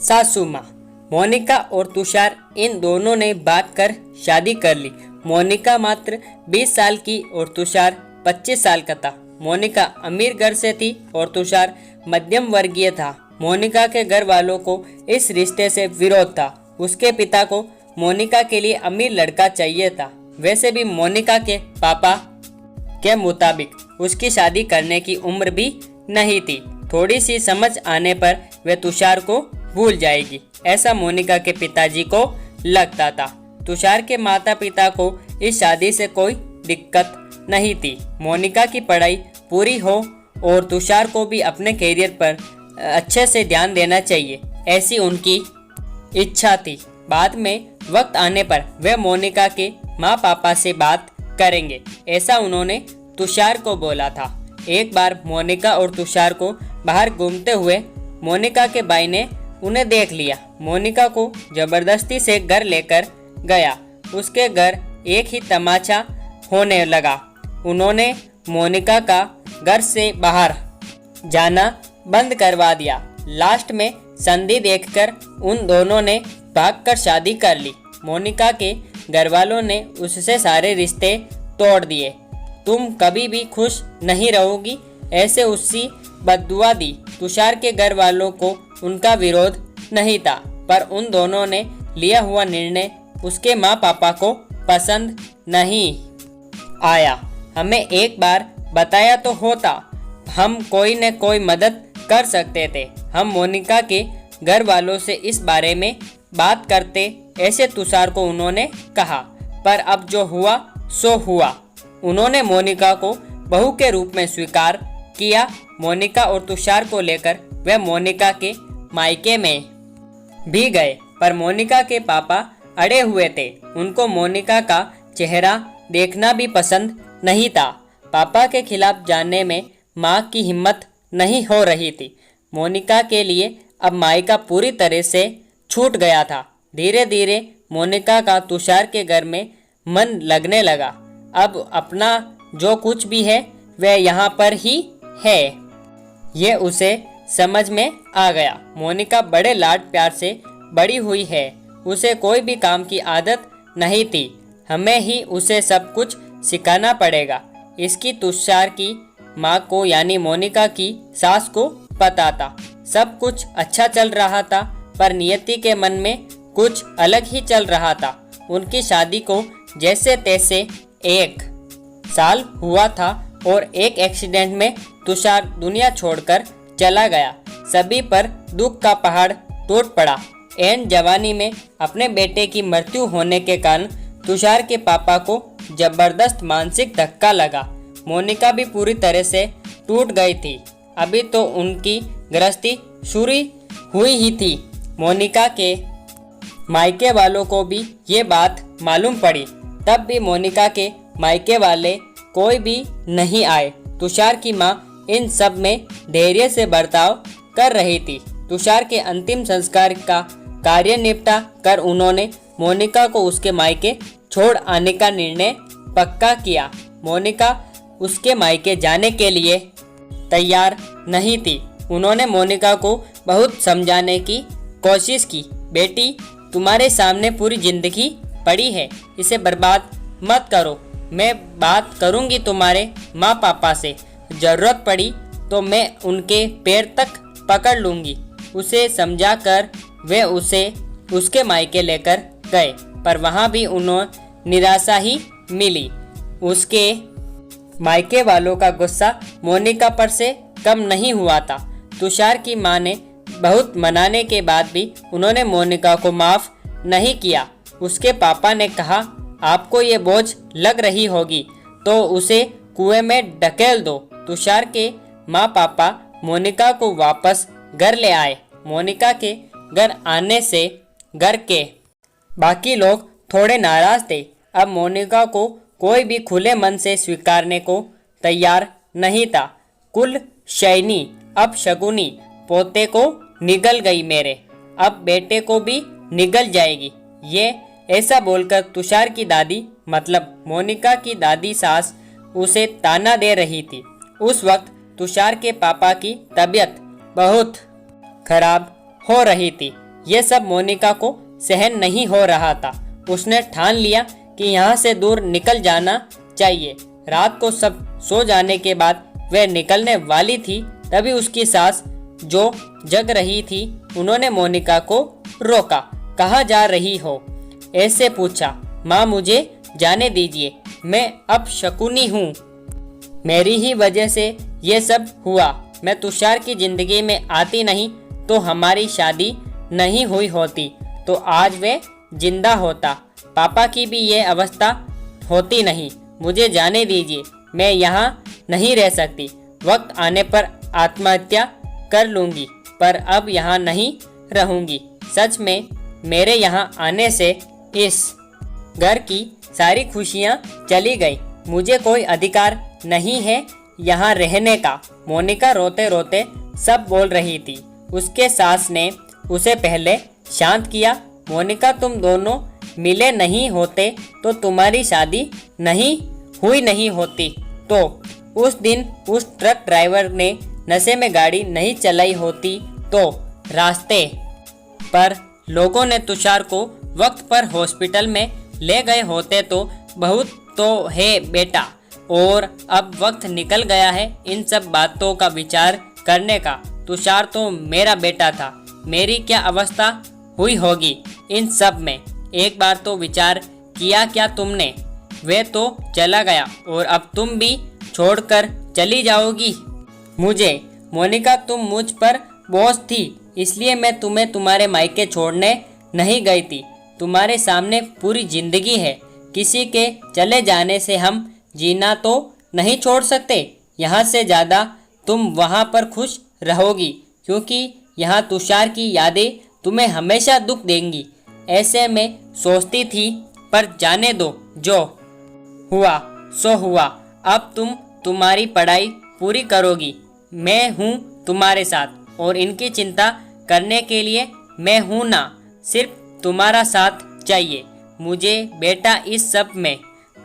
सासू माँ। मोनिका और तुषार इन दोनों ने बात कर शादी कर ली। मोनिका मात्र 20 साल की और तुषार 25 साल का था। मोनिका अमीर घर से थी और तुषार मध्यम वर्गीय था। मोनिका के घर वालों को इस रिश्ते से विरोध था। उसके पिता को मोनिका के लिए अमीर लड़का चाहिए था। वैसे भी मोनिका के पापा के मुताबिक उसकी शादी करने की उम्र भी नहीं थी। थोड़ी सी समझ आने पर वह तुषार को भूल जाएगी, ऐसा मोनिका के पिताजी को लगता था। तुषार के माता पिता को इस शादी से कोई दिक्कत नहीं थी। मोनिका की पढ़ाई पूरी हो और तुषार को भी अपने करियर पर अच्छे से ध्यान देना चाहिए, ऐसी उनकी इच्छा थी। बाद में वक्त आने पर वे मोनिका के माँ पापा से बात करेंगे, ऐसा उन्होंने तुषार को बोला था। एक बार मोनिका और तुषार को बाहर घूमते हुए मोनिका के भाई ने उन्हें देख लिया। मोनिका को जबरदस्ती से घर लेकर गया। उसके घर एक ही तमाचा होने लगा। उन्होंने मोनिका का घर से बाहर जाना बंद करवा दिया। लास्ट में संधि देखकर उन दोनों ने भागकर शादी कर ली। मोनिका के घरवालों ने उससे सारे रिश्ते तोड़ दिए। तुम कभी भी खुश नहीं रहोगी, ऐसे उसकी बद्दुआ दी। तुषार के घर वालों को उनका विरोध नहीं था, पर उन दोनों ने लिया हुआ निर्णय उसके माँ पापा को पसंद नहीं आया। हमें एक बार बताया तो होता, हम कोई न कोई मदद कर सकते थे। हम मोनिका के घर वालों से इस बारे में बात करते, ऐसे तुषार को उन्होंने कहा। पर अब जो हुआ सो हुआ। उन्होंने मोनिका को बहू के रूप में स्वीकार किया। मोनिका और तुषार को लेकर वे मोनिका के मायके में भी गए, पर मोनिका के पापा अड़े हुए थे। उनको मोनिका का चेहरा देखना भी पसंद नहीं था। पापा के खिलाफ जाने में माँ की हिम्मत नहीं हो रही थी। मोनिका के लिए अब मायका पूरी तरह से छूट गया था। धीरे धीरे मोनिका का तुषार के घर में मन लगने लगा। अब अपना जो कुछ भी है वह यहाँ पर ही है, ये उसे समझ में आ गया। मोनिका बड़े लाड प्यार से बड़ी हुई है। उसे कोई भी काम की आदत नहीं थी। हमें ही उसे सब कुछ सिखाना पड़ेगा। इसकी तुषार की माँ को यानी मोनिका की सास को पता था। सब कुछ अच्छा चल रहा था, पर नियति के मन में कुछ अलग ही चल रहा था। उनकी शादी को जैसे तैसे 1 साल हुआ था और एक एक्सीडेंट में तुषार दुनिया छोड़कर चला गया। सभी पर दुख का पहाड़ टूट पड़ा। एन जवानी में अपने बेटे की मृत्यु होने के कारण तुषार के पापा को जबरदस्त मानसिक धक्का लगा। मोनिका भी पूरी तरह से टूट गई थी। अभी तो उनकी गृहस्थी शुरू हुई ही थी। मोनिका के मायके वालों को भी ये बात मालूम पड़ी, तब भी मोनिका के मायके वाले कोई भी नहीं आए। तुषार की माँ इन सब में धैर्य से बर्ताव कर रही थी। तुषार के अंतिम संस्कार का कार्य निपटा कर उन्होंने मोनिका को उसके मायके छोड़ आने का निर्णय पक्का किया। मोनिका उसके मायके जाने के लिए तैयार नहीं थी। उन्होंने मोनिका को बहुत समझाने की कोशिश की। बेटी, तुम्हारे सामने पूरी जिंदगी पड़ी है, इसे बर्बाद मत करो। मैं बात करूंगी तुम्हारे माँ पापा से। जरूरत पड़ी तो मैं उनके पैर तक पकड़ लूंगी। उसे समझा कर वे उसे उसके मायके लेकर गए, पर वहाँ भी उन्हें निराशा ही मिली। उसके मायके वालों का गुस्सा मोनिका पर से कम नहीं हुआ था। तुषार की माँ ने बहुत मनाने के बाद भी उन्होंने मोनिका को माफ़ नहीं किया। उसके पापा ने कहा, आपको ये बोझ लग रही होगी तो उसे कुएं में ढकेल दो। तुषार के माँ पापा मोनिका को वापस घर ले आए। मोनिका के घर आने से घर के बाकी लोग थोड़े नाराज थे। अब मोनिका को कोई भी खुले मन से स्वीकारने को तैयार नहीं था। कुल शैनी अब शगुनी, पोते को निगल गई मेरे, अब बेटे को भी निगल जाएगी। ये ऐसा बोलकर तुषार की दादी मतलब मोनिका की दादी सास उसे ताना दे रही थी। उस वक्त तुषार के पापा की तबीयत बहुत खराब हो रही थी। ये सब मोनिका को सहन नहीं हो रहा था। उसने ठान लिया कि यहाँ से दूर निकल जाना चाहिए। रात को सब सो जाने के बाद वह निकलने वाली थी, तभी उसकी सास जो जग रही थी, उन्होंने मोनिका को रोका। कहाँ जा रही हो? ऐसे पूछा। माँ, मुझे जाने दीजिए, मैं अब शकुनी हूँ। मेरी ही वजह से ये सब हुआ। मैं तुषार की जिंदगी में आती नहीं तो हमारी शादी नहीं हुई होती, तो आज वे जिंदा होता। पापा की भी ये अवस्था होती नहीं। मुझे जाने दीजिए, मैं यहाँ नहीं रह सकती। वक्त आने पर आत्महत्या कर लूँगी, पर अब यहाँ नहीं रहूँगी। सच में मेरे यहाँ आने से इस घर की सारी खुशियाँ चली गई। मुझे कोई अधिकार नहीं है यहाँ रहने का। मोनिका रोते रोते सब बोल रही थी। उसके सास ने उसे पहले शांत किया। मोनिका, तुम दोनों मिले नहीं होते तो तुम्हारी शादी नहीं होती। तो उस दिन उस ट्रक ड्राइवर ने नशे में गाड़ी नहीं चलाई होती, तो रास्ते पर लोगों ने तुषार को वक्त पर हॉस्पिटल में ले गए होते। तो बहुत तो है बेटा, और अब वक्त निकल गया है इन सब बातों का विचार करने का। तुषार तो मेरा बेटा था। मेरी क्या अवस्था हुई होगी इन सब में? एक बार तो विचार किया क्या तुमने? वे तो चला गया और अब तुम भी छोड़कर चली जाओगी मुझे। मोनिका, तुम मुझ पर बोझ थी, इसलिए मैं तुम्हें तुम्हारे मायके छोड़ने नहीं गई थी। तुम्हारे सामने पूरी जिंदगी है। किसी के चले जाने से हम जीना तो नहीं छोड़ सकते। यहाँ से ज़्यादा तुम वहाँ पर खुश रहोगी, क्योंकि यहाँ तुषार की यादें तुम्हें हमेशा दुख देंगी। ऐसे में सोचती थी, पर जाने दो, जो हुआ सो हुआ। अब तुम तुम्हारी पढ़ाई पूरी करोगी। मैं हूँ तुम्हारे साथ, और इनकी चिंता करने के लिए मैं हूँ ना। सिर्फ तुम्हारा साथ चाहिए मुझे बेटा। इस सब में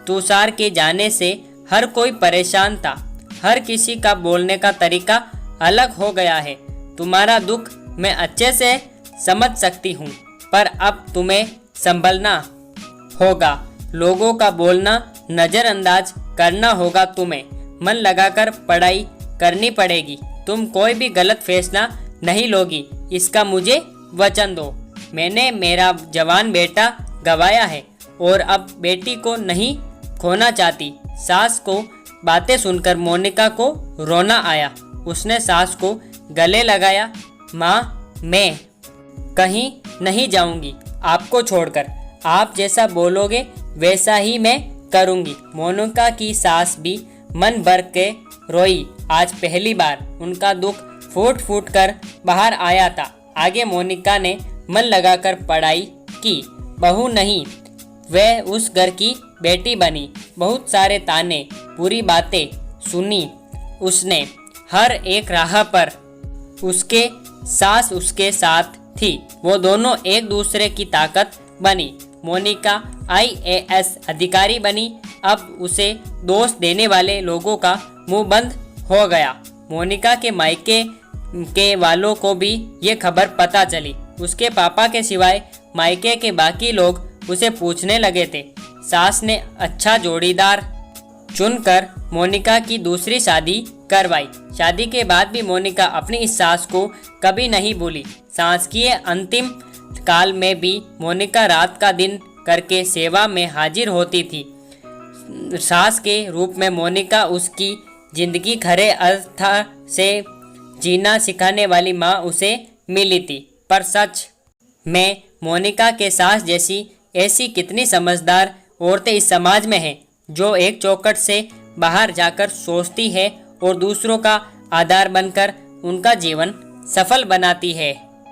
तुषार के जाने से हर कोई परेशान था। हर किसी का बोलने का तरीका अलग हो गया है। तुम्हारा दुख मैं अच्छे से समझ सकती हूँ, पर अब तुम्हें संभलना होगा। लोगों का बोलना नज़रअंदाज करना होगा। तुम्हें मन लगाकर पढ़ाई करनी पड़ेगी। तुम कोई भी गलत फैसला नहीं लोगी, इसका मुझे वचन दो। मैंने मेरा जवान बेटा गंवाया है और अब बेटी को नहीं खोना चाहती। सास को बातें सुनकर मोनिका को रोना आया। उसने सास को गले लगाया। माँ, मैं कहीं नहीं जाऊंगी आपको छोड़कर। आप जैसा बोलोगे वैसा ही मैं करूंगी। मोनिका की सास भी मन भर के रोई। आज पहली बार उनका दुख फूट फूट कर बाहर आया था। आगे मोनिका ने मन लगाकर पढ़ाई की। बहू नहीं, वह उस घर की बेटी बनी। बहुत सारे ताने, पूरी बातें सुनी उसने। हर एक राह पर उसके सास उसके साथ थी। वो दोनों एक दूसरे की ताकत बनी। मोनिका IAS अधिकारी बनी। अब उसे दोष देने वाले लोगों का मुंह बंद हो गया। मोनिका के मायके के वालों को भी ये खबर पता चली। उसके पापा के सिवाय मायके के बाकी लोग उसे पूछने लगे थे। सास ने अच्छा जोड़ीदार चुनकर मोनिका की दूसरी शादी करवाई। शादी के बाद भी मोनिका अपनी इस सास को कभी नहीं भूली। शासकीय अंतिम काल में भी मोनिका रात का दिन करके सेवा में हाजिर होती थी। सास के रूप में मोनिका उसकी जिंदगी खरे अर्थ से जीना सिखाने वाली माँ उसे मिली थी। पर सच में मोनिका के सास जैसी ऐसी कितनी समझदार औरतें इस समाज में हैं, जो एक चौखट से बाहर जाकर सोचती है और दूसरों का आधार बनकर उनका जीवन सफल बनाती है।